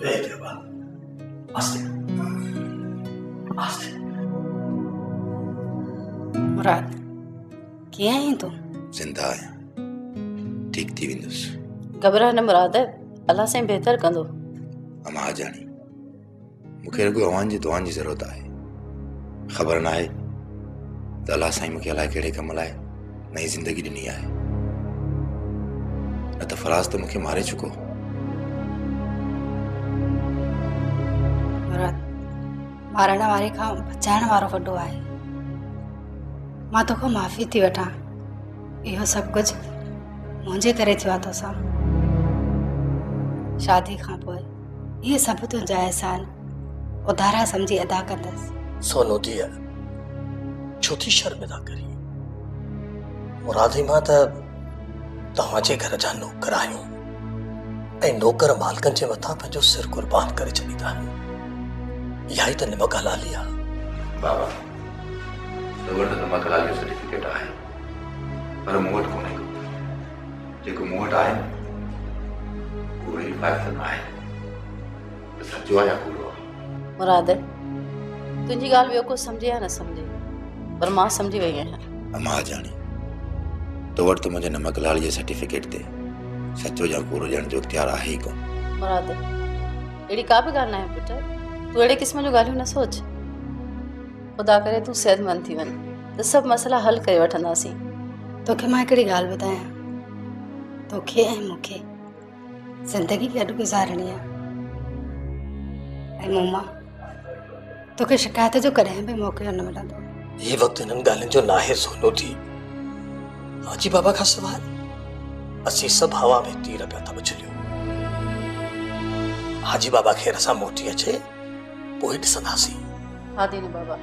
क्या बात आस्ते आस्ते मुराद कीअं आहीं तूं? जिंदा आहियां ठीक थी वेंदुसि। घबरा न मुराद, अलाह साईं बहितर कंदो। अमा जानी मूंखे रुॻो अव्हां जी दुआनि जी ज़रूरत आहे। ख़बर न आहे त अलाह साईं मूंखे अलाए कहिड़े कम लाइ नई ज़िंदगी ॾिनी आहे। न त फराज़ त मूंखे मारे चुको। मुराद मारण वारे खां बचाइण वारो वॾो आहे। मां तोखां माफ़ी थी वठां। इहो सभु कुझु मुंहिंजे करे थियो आहे तोसां। शादी खां पोइ इहे सभु तुंहिंजा अहसान उधारा सम्झी अदा कंदसि। सोनू दिया छो थी शर्मिंदा करी? मुराद मां त तव्हांजे घर जा नौकर आहियूं ऐं नौकर मालिकनि जे मथां पंहिंजो सिर कुर्बान करे छॾींदा आहिनि। इहा ई त निमक हलाली आहे। बाबा तो वटि त मकलाल जो सर्टिफिकेट आहे पर मूं वटि कोन्हे को। जेको मूं वटि आहे उहो हिफ़ाज़त न आहे त सचो आहे या कूड़ो आहे। मुराद तुंहिंजी ॻाल्हि ॿियो को सम्झे या न सम्झे पर मां सम्झी वई आहियां। अमा जानी तो वटि त मुंहिंजे नमकलाल जे सर्टिफिकेट ते सचो या कूड़ो ॼण जो इख्तियार आहे ई कोन। मुराद अहिड़ी का बि ॻाल्हि न आहे पुटु, तूं अहिड़े क़िस्म जूं ॻाल्हियूं न सोच। ख़ुदा करे तूं सेहतमंद थी वञ त सभु मसइला हल करे वठंदासीं। तोखे मां हिकिड़ी ॻाल्हि ॿुधायां, तोखे ऐं मूंखे ज़िंदगी गॾु गुज़ारणी आहे ऐं मूं मां तोखे शिकायत जो कॾहिं बि मौक़ो न मिलंदो। ये वक्त इन्हनि ॻाल्हियुनि जो न आहे सोनू थी। हाजी बाबा खां सवाइ असीं सभु हवा में तीर पिया था उछलियूं। हाजी बाबा खे असां मोटी अचे पोइ ॾिसंदासीं। हा दीन बाबा,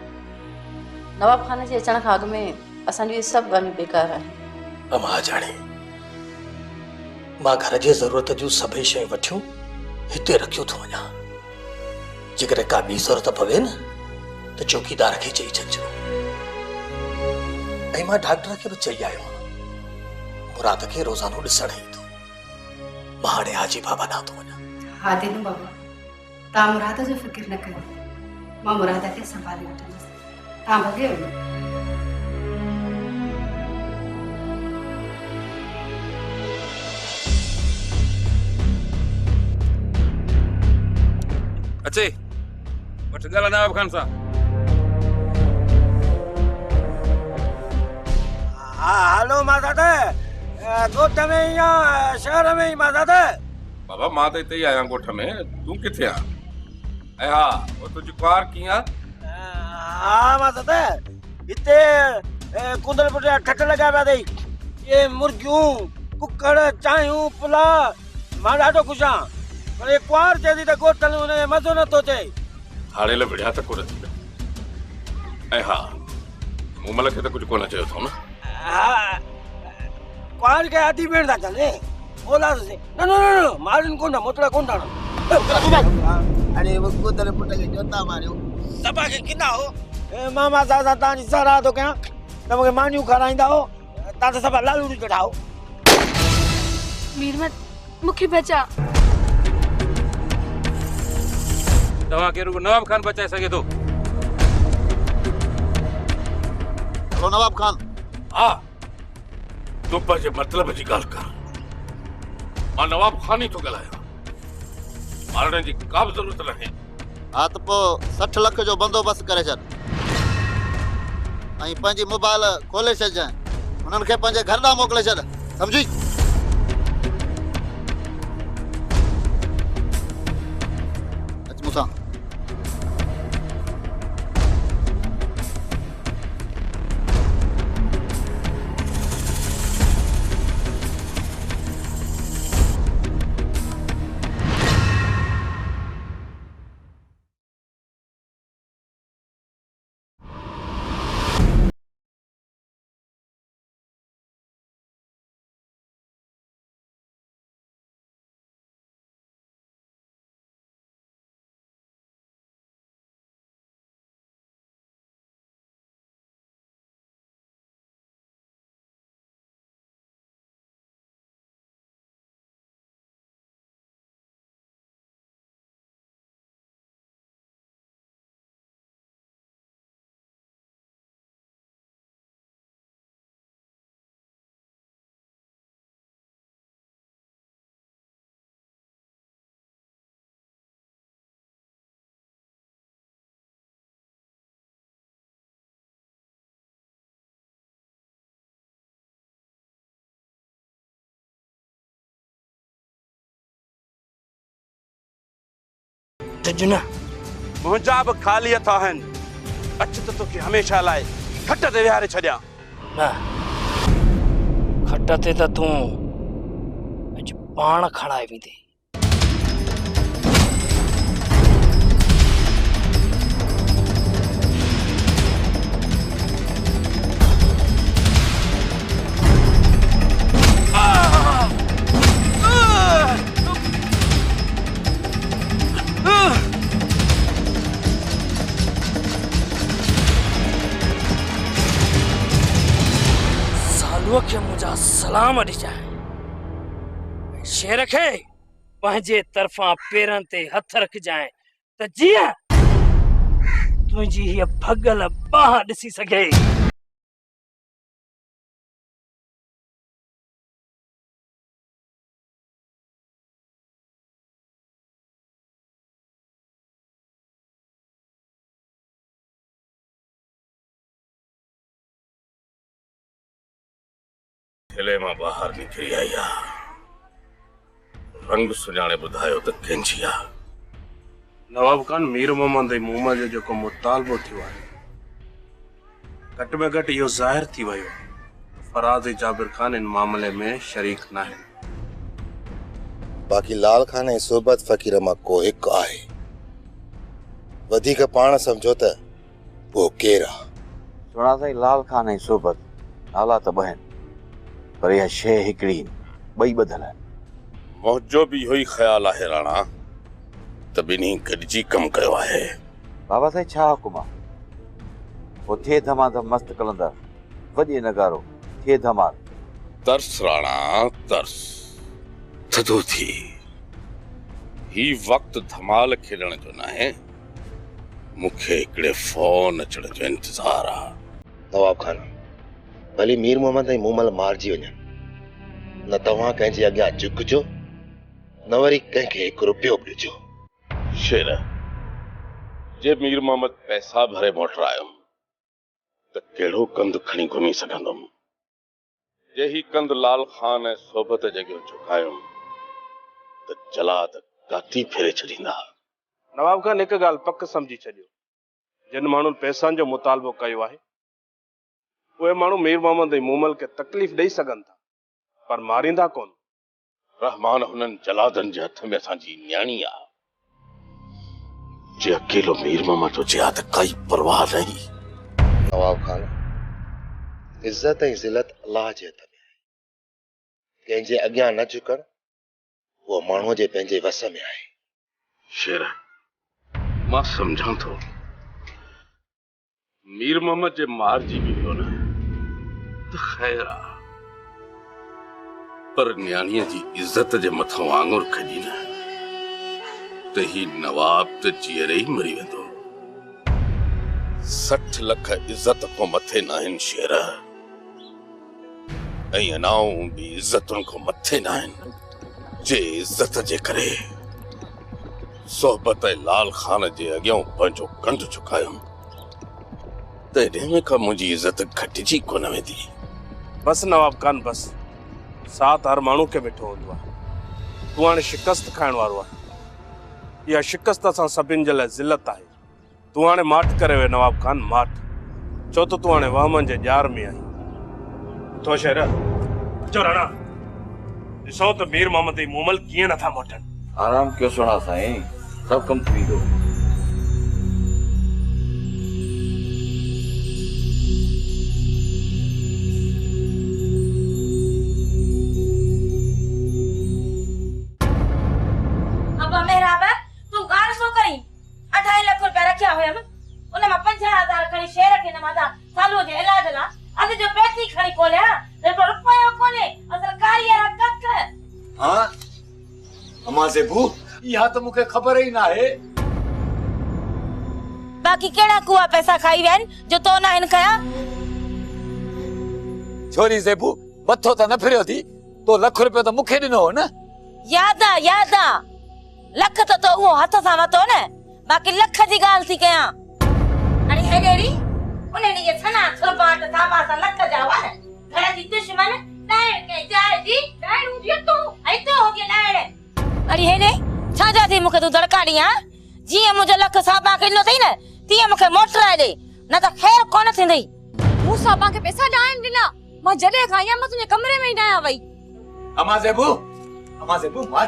नवाब खाने जे अचण खां अॻु में असांजूं इहे सभु ॻाल्हियूं बेकार आहिनि। अमा जाने मां घर जी ज़रूरत जूं सभई शयूं वठियूं हिते रखियूं थो वञा। जेकर का ॿी ज़रूरत पवे न त चौकीदार खे चई छॾिजो। ऐं मां डॉक्टर खे बि चई आयो आहियां मुराद खे रोज़ानो ॾिसण ईंदो। मां हाणे हाजी बाबा ॾांहुं थो वञा। हा दीन बाबा तव्हां मुराद जो फ़िक्र न कयो, मां मुराद खे संभाले वठंदसि। तव्हां भॻे वञो। अचे वठ ॻाल्हि नवाब खान सां। हलो माता गोठ में या शहर में ही माता? बाबा मां त हिते ई आहियां ॻोठ में, तूं किथे आहीं? ऐं हा वो तुंहिंजी कुंवार कीअं आहे? हा माता हिते कुंदल पुटिया ठक लॻा पिया अथई। ये मुर्गियूं कुकड़ चांहियूं पुला मां ॾाढो ख़ुशि आहियां। पर ये कुंवार चए थी त गोठ में हुनखे मज़ो नथो अचे। हाणे ल बढ़िया त कोन थी पियो। ऐं हा मूमल खे त कुझु कोन चयो अथऊं न? हा कुंवार खे आदि भेण था चले औलाद से न न न मारन कोन मोतड़ा कोन था। अरे वो कुंदल पुट खे जोता मारियो सभा खे किना हो। मामा सासा तव्हांजी सराह थो कयां त मूंखे मानियूं खाराईंदा हो, तव्हां त सभा लालू वेठा हो। मीरमत मूंखे बचा। तव्हांखे रुॻो नवाब खान बचाए सघे थो। हेलो नवाब खान। हा तूं पंहिंजे मतिलब जी ॻाल्हि कर। मां नवाब खान ई थो ॻाल्हायां। मारण जी का बि ज़रूरत न आहे। हा त पोइ 60 लख जो बंदोबस्त करे छॾ ऐं पंहिंजी मोबाइल खोले छॾजांइ। हुननि खे पंहिंजे घर ॾांहुं मोकिले छॾ, सम्झी? अच मूंसां। जुना मुंहिंजा बि ख़ाली हथ आहिनि। अच त तोखे हमेशह लाइ खट ते विहारे छॾियां। न खट ते त तूं अॼु पाण खणाए वेंदे। के मुझा सलाम अड़ी जाए शेर खे पंहिंजे तरफां पेरन ते हथ रख जाए त जीअं तुंहिंजी हीअ भगल बाह ॾिसी सघे। थेले मां बाहर निकरी आया। रंग सुञाणे ॿुधायो त कंहिंजी आहे। नवाब खान मीर मोहम्मद मूमा जो जेको मुतालबो थियो आहे घटि में घटि इहो ज़ाहिर थी वियो फराद ऐं जाबिर खान इन मामले में शरीक न आहिनि। बाक़ी लाल खान ऐं सोबत फ़कीर मां को हिकु आहे। वधीक पाण सम्झो त उहो केरु आहे। सुणा साईं, लाल खान ऐं सोबत नाला त ॿ आहिनि, पर इहा शइ हिकिड़ी ॿई ॿधल आहिनि। मुंहिंजो बि इहो ई ख़्यालु आहे राणा त ॿिन्ही गॾिजी कमु कयो आहे। बाबा साईं छा हुकुम आहे? पोइ थिए धमाधम मस्त कलंदर वॼे नगारो थिए धमाल। तरस राणा तरस थधो थी। ही वक़्तु धमाल खेॾण जो न आहे, मूंखे हिकिड़े फोन अचण जो इंतज़ारु आहे। नवाब खान, भली मीर मोहम्मद ऐं मूमल मारिजी वञनि, न तव्हां कंहिंजे अॻियां झुकिजो न वरी कंहिंखे हिकु रुपयो बि ॾिजो। शेर, जे मीर मोहम्मद पैसा भरे मोटरायुमि त कहिड़ो कंद खणी घुमी सघंदुमि। जे ही कंद लाल खान ऐं सोबत जॻहियो झुकायुमि त जलाद काती फेरे छॾींदा। नवाब खान हिकु ॻाल्हि पक सम्झी छॾियो, जिन माण्हुनि पैसनि जो मुतालबो कयो आहे उहे माण्हू मीर मोहम्मद ऐं मूमल खे तकलीफ़ ॾेई सघनि था, पर मारींदा कोन। रहमान हुननि जलादनि जे हथ में असांजी न्याणी आहे। जे अकेलो मीर मोहम्मद हुजे हा त काई परवाह नहीं। नवाब खान, इज़त ऐं ज़िलत अलाह जे हथ में आहे। कंहिंजे अॻियां न झुकण उहो माण्हूअ जे पंहिंजे वस में आहे। शेर, मां सम्झां थो मीर मोहम्मद जे मारिजी बि वियो न त ख़ैर आहे, पर न्याणीअ जी इज़त जे मथां आङुर खॼी न त ही नवाब त जीअरे ई मरी वेंदो। 60 लख इज़त खां मथे न आहिनि शेर, ऐं अनाऊं बि इज़तुनि खां मथे न आहिनि। जे इज़त जे करे सोहबत ऐं लाल खान जे अॻियां पंहिंजो कंध झुकायुमि त एॾे में का मुंहिंजी इज़त घटिजी कोन वेंदी। बस नवाब खान बस, साथ हर माण्हू खे ॿिठो हूंदो आहे। तूं हाणे शिकस्त खाइण वारो आहे। इहा शिकस्त असां सभिनि जे लाइ ज़िलत आहे। तूं हाणे माठ करे वे नवाब खान, माठ। छो त तूं हाणे वहमनि जे ॼार में आहीं। तो शेर जो राणा ॾिसो त मीर मोहम्मद ऐं मूमल कीअं नथा मोटनि। आराम कयो सुणा साईं, सभु कमु थी वेंदो। यहाँ तो मुझे खबर ही ना है। बाकी केड़ा कुआ पैसा खाई वैन जो तो ना इन कया। छोरी ज़ेबू मथो तो न फिरियो थी तो लख रुपया तो मुखे दिनो हो न। याद आ लख तो वो हाथ सा मतो न, बाकी लख जी गाल थी कया। अरे हे डेरी उन्हें ये छना छपाट था पासा लख जावा है। घर जी दुश्मन डायण के जाय जी डायण उजी तो आई तो हो के डायण। अरे हे ने छा जा थी मुखे तू धड़का दिया जीअं मुंहिंजो लख साबा खे ॾिनो अथई न तीअं मूंखे मोटराए ॾे न त ख़ैर कोन थींदई। मूं साबा खे पैसा ॾाइण ॾिना मां जॾहिं खां आहियां मां तुंहिंजे कमरे में ई न आहियां वई। अमा ज़ेबू मां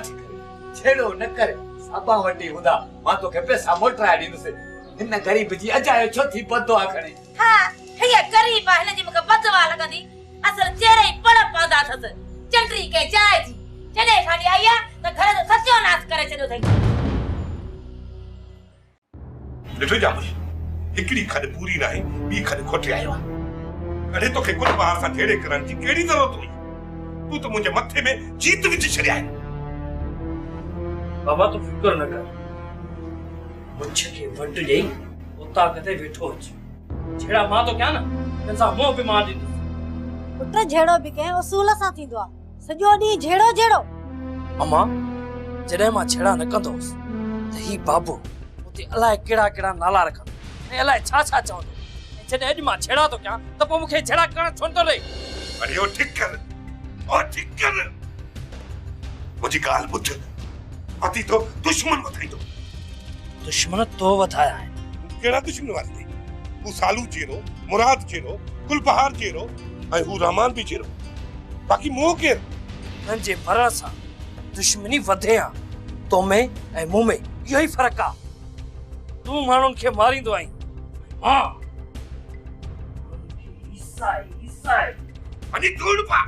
छेड़ो न कर साबा वटी हूंदा मां तोखे पैसा मोटराए ॾींदुसि। हिन गरीब जी अजायो छो थी बदो आखणे। हाँ हीअ गरीब आहे हिन जी मूंखे बदवा लॻंदी असल चेहरे ई पड़ पवंदा अथसि चंडरी के जाइ जी जॾहिं खाली आई आहे त घर जो सत्यानाश करे छॾियो अथई। ॾिठो जामुश हिकिड़ी खॾ पूरी नाहे ॿी खॾ खोटे आयो आहे। कॾहिं तोखे कुल बहार सां ठेड़े करण जी कहिड़ी ज़रूरत हुई? तूं त मुंहिंजे मथे में जीत विझी छॾिया आहे। बाबा तू फिकर न कर मुझ के वट ॾेई उता कते वेठो अच छेड़ा मां तो क्या न इंसा मोह पे मार दी पुट झेड़ो भी के उसूल सां थींदो आ सॼो ॾींहुं झेड़ो झेड़ो। अमा जॾहिं मां छेड़ा न कंदोसि त ही बाबू उते अलाए कहिड़ा कहिड़ा नाला रखंदो ऐं अलाए छा छा चवंदो ऐं जॾहिं अॼु मां छेड़ा तो कयां त पोइ मूंखे छेड़ा करण छो नथो लहे। अरे ओ ठीक कर मुंहिंजी ॻाल्हि ॿुध अती तो दुश्मन वधाईंदो। दुश्मन तो वधाया आहिनि। कहिड़ा दुश्मन वधाई? हू सालू जहिड़ो मुराद जहिड़ो गुलबहार जहिड़ो ऐं हू रहमान बि जहिड़ो बाक़ी मूं केरु? पंहिंजे मरण सां दुश्मनी वधे आ तो में ऐं मूं में इहो ई फ़र्क़ु आहे। तूं माण्हुनि खे मारींदो आहीं मां वञी तूड़ पा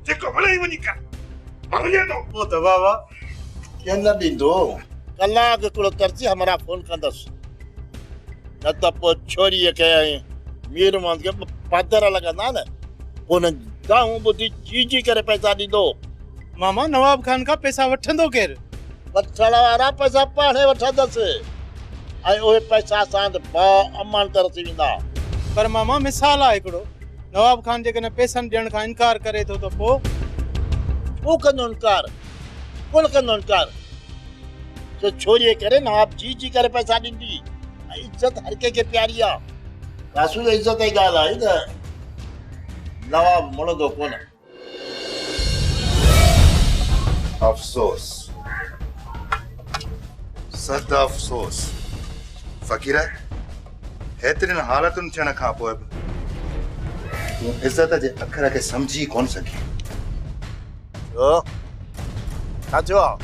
जेको वणे वञी कर मां वञे थो। वो तो बाबा क्या न ॾींदो कलाक हिकिड़ो तरसी हमारा फोन कंदसि न त पोइ छोरीअ खे मीर मोहम्मद खे पादर लॻंदा न पोइ हुन गाऊं ॿुधी चीजी करे पैसा ॾींदो। मामा नवाब खान का पैसा वठंदो केरु? वठण वारा पैसा पाणे वठंदसि ऐं उहे पैसा असां अमानत रसी वेंदा। पर मामा मिसाल आहे हिकिड़ो नवाब खान जेकॾहिं पैसनि ॾियण खां इनकार करे थो त पोइ कंदो इनकार कोन कंदो इनकार जो छोरीअ करे नवाब जी करे पैसा ॾींदी ऐं इज़त हर कंहिंखे प्यारी आहे। कासू इज़त जी ॻाल्हि आहे त नवाब मुड़ंदो कोन। अफ़सोस सद अफ़सोस फ़क़ीर हेतिरनि हालतुनि थियण खां पोइ बि तूं इज़त जे अखर खे सम्झी कोन सघी। छा थियो आहे?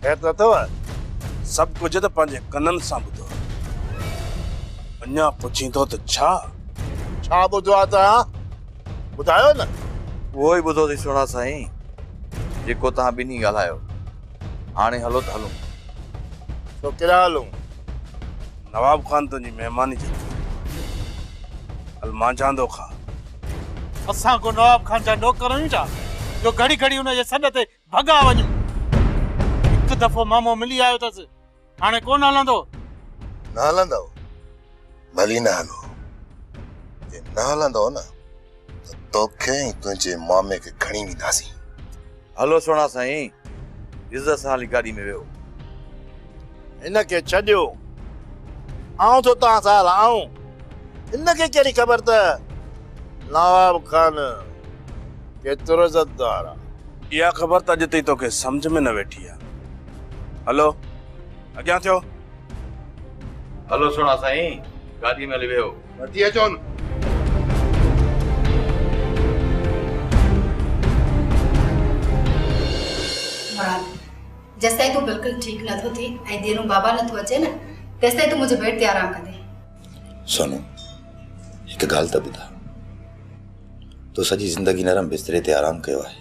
ख़ैर त अथव? सभु कुझु त पंहिंजे कननि सां ॿुधो अञा पुछींदो त छा ॿुधो आहे तव्हां ॿुधायो न। उहो ई ॿुधो थी सुहिणा साईं जेको तव्हां ॿिन्ही ॻाल्हायो। हाणे हलो त हलूं। छो किरा हलूं? नवाब खान तुंहिंजी महिमानी थी हल मां चांदो खा। असां को नवाब खान जा नौकर आहियूं छा जो घड़ी घड़ी हुनजे सॾ ते भॻा वञूं? हिकु दफ़ो मामो मिली आयो अथसि हाणे कोन हलंदो। न हलंदो भली न हलो जे न हलंदो न त तोखे ऐं तुंहिंजे मामे खे खणी वेंदासीं। हलो सुहिणा साईं इज़त सां हली गाॾी में वियो। हिनखे छॾियो आऊं थो तव्हां सां हलाऊं। हिनखे कहिड़ी ख़बर त नवाब खान केतिरो इज़तदार आहे। इहा ख़बर त अॼु ताईं तोखे सम्झ में न वेठी आहे। हलो अॻियां थियो। हलो सुहिणा साईं गाॾी में हली वियो। वठी अचो न। जेसिताईं तू बिल्कुलु ठीकु नथो थी ऐं देरूं बाबा नथो अचे न तेसिताईं तू मुंहिंजे बेड ते आराम कंदे। सोनू हिकु ॻाल्हि त ॿुधा तो सॼी ज़िंदगी नरम बिस्तरे ते आराम कयो आहे।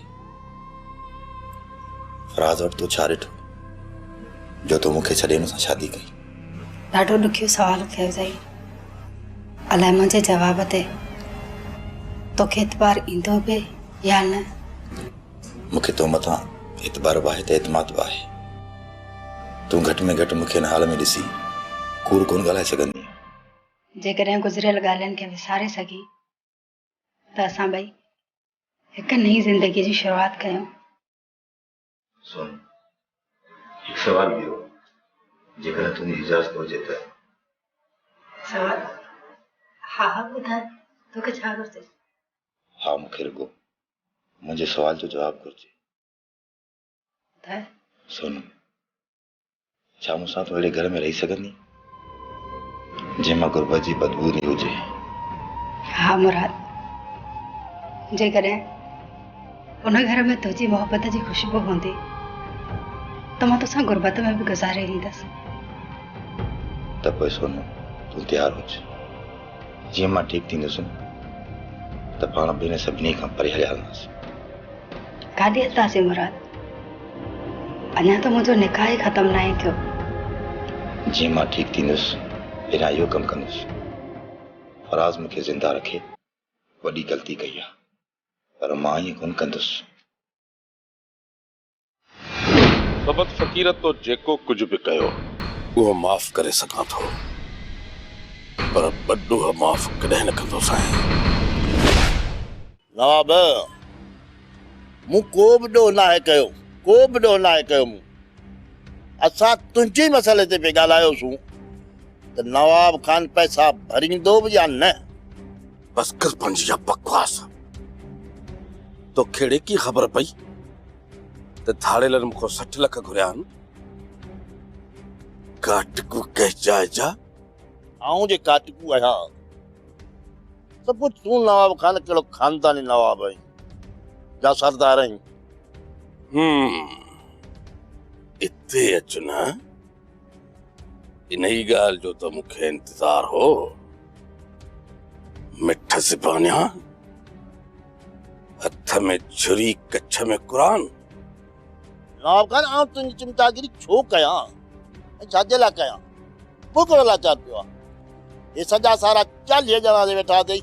फराज़ वटि तो छा ॾिठो जो तो मूंखे छॾे हुन सां शादी कई? ॾाढो ॾुखियो सुवालु कयो अथई। अलाए मुंहिंजे जवाब ते तोखे एतबार ईंदो बि या न। मूंखे तो मथां एतबार बि आहे त एतमाद बि आहे। तूं घटि में घटि मूंखे हिन हाल में ॾिसी कूड़ कोन ॻाल्हाए सघंदी। जेकॾहिं गुज़िरियल ॻाल्हियुनि खे विसारे सघी त असां ॿई हिकु नई ज़िंदगी जी शुरूआत कयूं। सोनू हिकु सवाल ॿियो जेकॾहिं तुंहिंजी इजाज़त हुजे त। सवाल? हा ॿुधाए तोखे छा घुरिजे? हा मूंखे रुगो मुंहिंजे सवाल जो जवाबु घुरिजे। ॿुधाए। सोनू छा मूंसां तो अहिड़े घर में रही सघंदी जंहिंमां गुरबत जी बदबू न हुजे? हाँ मुराद, जेकॾहिं उन घर में तुंहिंजी मोहबत जी खुशबू हूंदी त मां तोसां गुरबत में बि गुज़ारे ईंदसि। त पोइ सोनू तूं तयारु हुज, जीअं मां ठीकु थींदुसि त पाण ॿिनि सभिनी खां परे हलिया हलंदासीं। काॾे हलंदासीं मुराद? अञा त मुंहिंजो निकाह ई ख़तमु न आहे थियो। जीअं मां ठीकु थींदुसि पहिरियां इहो कमु कंदुसि। फराज़ मूंखे ज़िंदा रखे वॾी ग़लती कई आहे, पर मां ईअं कोन कंदुसि। सबत फ़क़ीर तो जेको कुछ भी कयो वो माफ़ करे सकां थो, पर बड्डो माफ़ कॾहिं न कंदो साईं। नवाब मूं को बि ॾोह नाहे कयो, को बि ॾोह नाहे कयो मूं। असां तुंहिंजे मसइले ते पिया ॻाल्हायोसीं त नवाब खान पैसा भरींदो बि या न। बस कर पंहिंजी या बकवास। तो खेड़े की ख़बर पई त थाड़ेलनि मूंखां 60 लख घुरिया आहिनि? काटकू कह जा आऊं जे काटकू आहियां त पोइ तूं नवाब खान कहिड़ो खानदानी नवाब आहीं जा सरदार आहीं? इते अच न, इन ई ॻाल्हि जो त मूंखे इंतज़ार हो। मिठ ज़बानिया, हथ में छुरी कच्छ में क़ुरान। नवाब खान आऊं तुंहिंजी चिमटागिरी छो कयां, छाजे लाइ कयां? पोइ कहिड़ो लाचार पियो आहे? हे सॼा सारा 40 ॼणा वेठा अथई,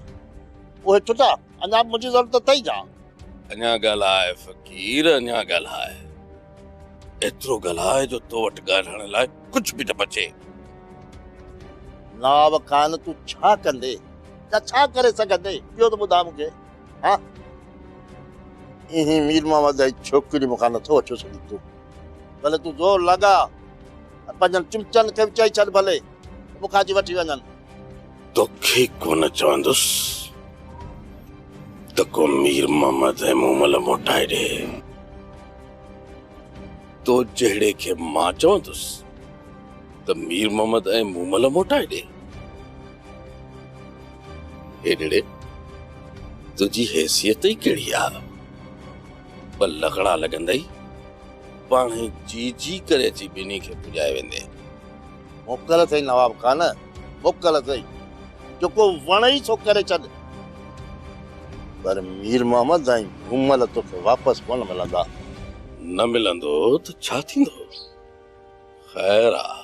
उहे छुटा अञा मुंहिंजी ज़रूरत अथई छा? अञा ॻाल्हाए फ़क़ीर, अञा ॻाल्हाए। एतिरो ॻाल्हाए जो तो वटि ॻाल्हाइण लाइ कुझु बि न बचे। नवाब खान तूं छा कंदे या छा करे सघंदे इहो त ॿुधा मूंखे। हा इही मीर मोहम्मद जी छोकिरी मूंखां नथो अचो सघी तूं। भले तूं ज़ोर लॻा पंहिंजनि चिमचनि खे बि चई छॾ भले मूंखां अची वठी वञनि। तोखे कोन चवंदुसि त को मीर मोहम्मद ऐं मूमल मोटाए ॾे। तो जहिड़े खे मां चवंदुसि त मीर मोहम्मद ऐं मूमल मोटाए ॾे। हेॾड़े तुंहिंजी हैसियत ई कहिड़ी आहे? ॿ लकड़ा लॻंदई, पाण ई जी करे अची ॿिन्ही खे पुॼाए वेंदे। मोकल अथई नवाब खान, मोकल अथई, जेको वणई सो करे छॾ। पर मीर मोहम्मद ऐं मूमल तोखे वापसि कोन मिलंदा। न मिलंदो त छा थींदो? ख़ैर आहे,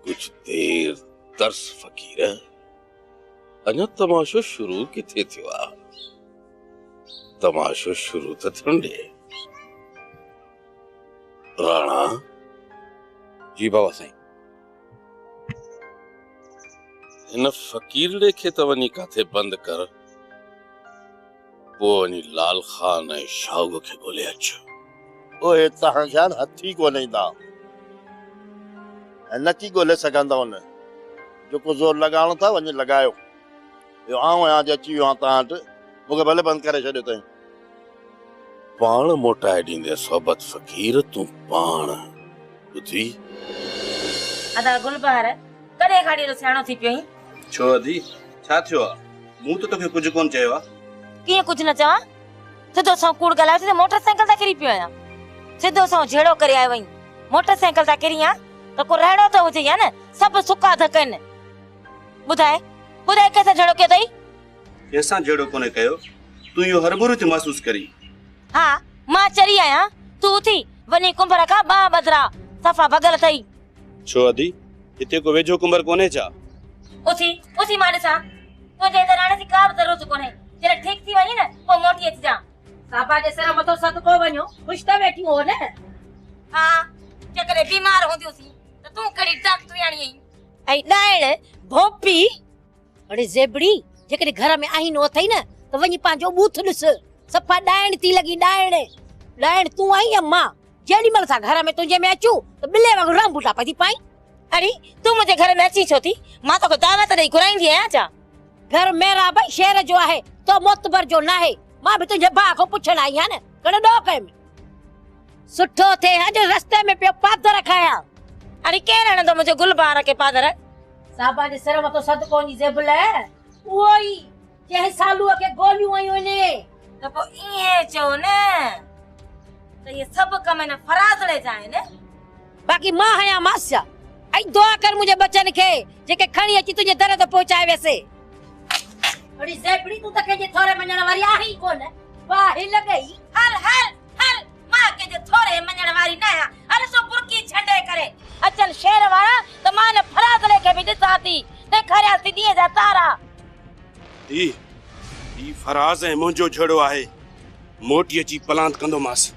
कुछ देर तरस फ़क़ीर, अञा तमाशो शुरू किथे थियो आहे? तमाशो शुरू त थियण ॾे। राणा। जी बाबा साईं। इन फ़क़ीरड़े खे त वञी काथे बंदि कर, पोइ वञी लाल खान ऐं शाहूअ खे ॻोल्हे अच। ओए तव्हां ख़्याल हथी कोन ईंदा ऐं न की ॻोल्हे सघंदा उन। जेको ज़ोर लॻाइणो था वञी लॻायो। इहो आऊं आहियां जे अची वियो आहियां तव्हां वटि, मूंखे भले बंदि करे छॾियो अथई। पाण मोटाए ॾींदे सोबत फ़क़ीर, तूं पाण ॿुधी। अदा गुलबहार कॾहिं खाड़ी एॾो सियाणो थी पियो आहीं? छो अदी छा थियो आहे? मूं त तोखे कुझु कोन चयो आहे। कीअं कुझु न चवां? सिधो सां कूड़ ॻाल्हायो त मोटरसाइकिल तां किरी पियो आहियां। सिधो सां झेड़ो करे आयो वहीं। मोटरसाइकिल तां किरी आहियां त को रहणो त हुजे या न? सभु सुका धक आहिनि। ॿुधाए कंहिंसां झेड़ो कयो अथई? कंहिंसां झेड़ो कोन्हे कयो, तूं इहो हरबुर थी महसूस करी। हा मां चरी आहियां, तूं उथी वञी कुंभर खां बाह बदरा सफ़ा भगल अथई। छो अदी हिते को वेझो कुंभर कोन्हे छा? उथी मां ॾिसां, तुंहिंजे हिते रहण जी का बि ज़रूरत कोन्हे। जॾहिं ठीकु थी वञी न पोइ मोटी अचिजां। साबा जे सर मथो सदको वञो, ख़ुशि त वेठी हो न। हा जेकॾहिं बीमार हूंदियूंसीं त तूं कहिड़ी डॉक्टरी आणी आहीं? ऐं ॾाइण भोपी अड़े ज़ेबड़ी, जेकॾहिं घर में आहीनो अथई न त वञी पंहिंजो बूथ ॾिस। सफ़ा ॾाइण थी लॻी। ॾाइण तूं आई या मां? जेॾी महिल असां घर में तुंहिंजे में अचूं त ॿिले वांगुरु रांबूटा पई थी पाई। अरे तूं मुंहिंजे घर में अची छो थी? मां तोखे दावत ॾेई घुराईंदी आहियां छा? घर मेरा भई शहर जो आहे, तो मोतबर जो न आहे। मां बि तुंहिंजे भाउ खां पुछण आई आहियां न, कहिड़ो ॾोह कयो? सुठो थे अॼु रस्ते में पियो पादर खाया। अरे केरु हणंदो मुंहिंजो गुलबार खे पादर? साबा जे सिर मथो सदको जी जेबल उहो ई जंहिं सालूअ खे गोलियूं आयूं आहिनि। त पोइ ईअं चओ न त इहे सभु कम हिन फराज़ड़े जा आहिनि। बाक़ी मां हया मास्या ऐं दुआ कर मुंहिंजे बचन खे जेके खणी अची तुंहिंजे दर ते पहुचाए वैसे। अड़ी ज़ेबड़ी तूं त कंहिंजे थोरे मञण वारी आहीं कोन। वाह हिल गई। हल हल हल मां कंहिंजे थोरे मञण वारी न आहियां। हल सो बुरकी छंडे करे अचनि शहर वारा त मां हिन फराज़ड़े खे बि ॾिसां थी। ॾेखारियासीं ॾींहं जा तारा। ई फराज़ ऐं मुंहिंजो झड़ो आहे। मोटी अची पलांत कंदोमांसि।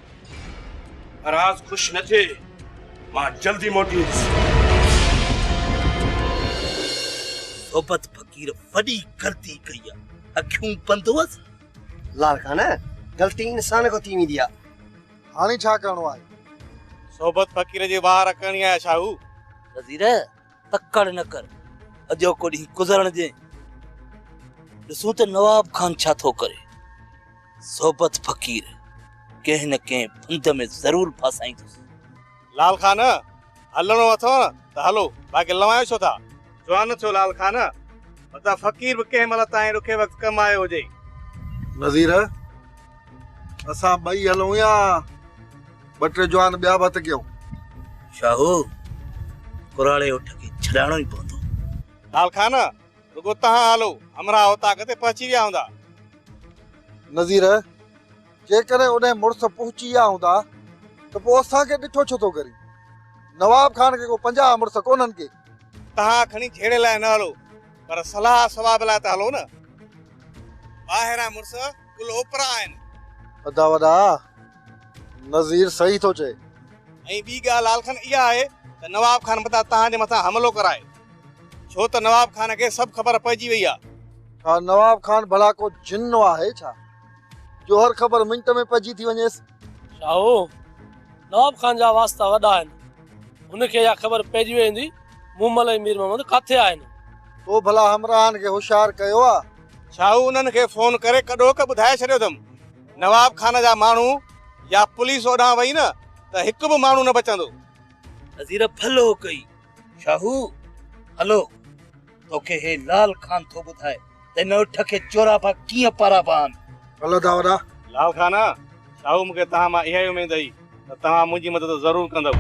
फराज़ ख़ुशि न थिए मां जल्दी मोटी ईंदुसि। सोबत फकीर वॾी ग़लती कई आहे। अखियूं बंदोबस्त लाल खान ग़लती इंसान को थी वेंदी आहे। हाणे छा करणो आहे? सोबत फकीर जी वार करणी आहे शाहू। नज़ीर तकड़ न कर। अॼो को ॾींहुं गुज़रण जे ॾिसूं त नवाब खान छा थो करे। सोबत फकीर कंहिं न कंहिं फंद में ज़रूर फासाईंदुसि। लाल खान हलणो अथव न त हलो, बाक़ी लवायो छो था? जवान थियो लाल खान, मता फकीर बि कंहिं महिल ताईं ॾुखे वक़्तु कमु आयो हुजे। नज़ीर असां ॿई हलूं या ॿ टे जवान ॿिया बि हथ कयूं? शाहू कुराड़े उठ खे छॾाइणो ई पवंदो। लाल खान रुगो तव्हां हलो, हमरा हुतां किथे पहुची विया हूंदा। नज़ीर जेकॾहिं उन मुड़ुस पहुची विया हूंदा त पोइ असांखे ॾिठो छो थो करी? नवाब खान खे को 50 मुड़ुस कोन्हनि के। तव्हां खणी झेड़े लाइ न हलो, पर सलाह सवाब लाइ त हलो न। ॿाहिरां मुड़ुस कुल ओपरा आहिनि। वॾा वॾा नज़ीर सही थो चए। ऐं ॿी ॻाल्हि लाल खान इहा आहे त नवाब खान मथां तव्हांजे मथां हमलो कराए, छो त नवाब खान खे सभु ख़बर पइजी वई आहे। छा नवाब खान भला को जिन्नो आहे छा जो हर ख़बर मिंट में पइजी थी वञेसि? शाहू नवाब खान जा वास्ता वॾा आहिनि। हुनखे इहा ख़बर पइजी वेंदी मुमल ऐं मीर मोहम्मद किथे आहिनि। तो भला हमराहन खे होशियार कयो आहे। शाहू उन्हनि खे फोन करे कॾो क ॿुधाए छॾियो अथमि नवाब खान जा माण्हू या पुलिस ओॾां वई न त हिकु बि माण्हू न बचंदो। नज़ीर भलो कई। शाहू हलो, तोखे हे लाल खान थो ॿुधाए त हिन उठ खे चोरापा कीअं पारा पवनि। हलो दावड़ा। लाल खान शाहू मूंखे तव्हां मां इहा उमेद हुई त तव्हां मुंहिंजी मदद ज़रूरु कंदव।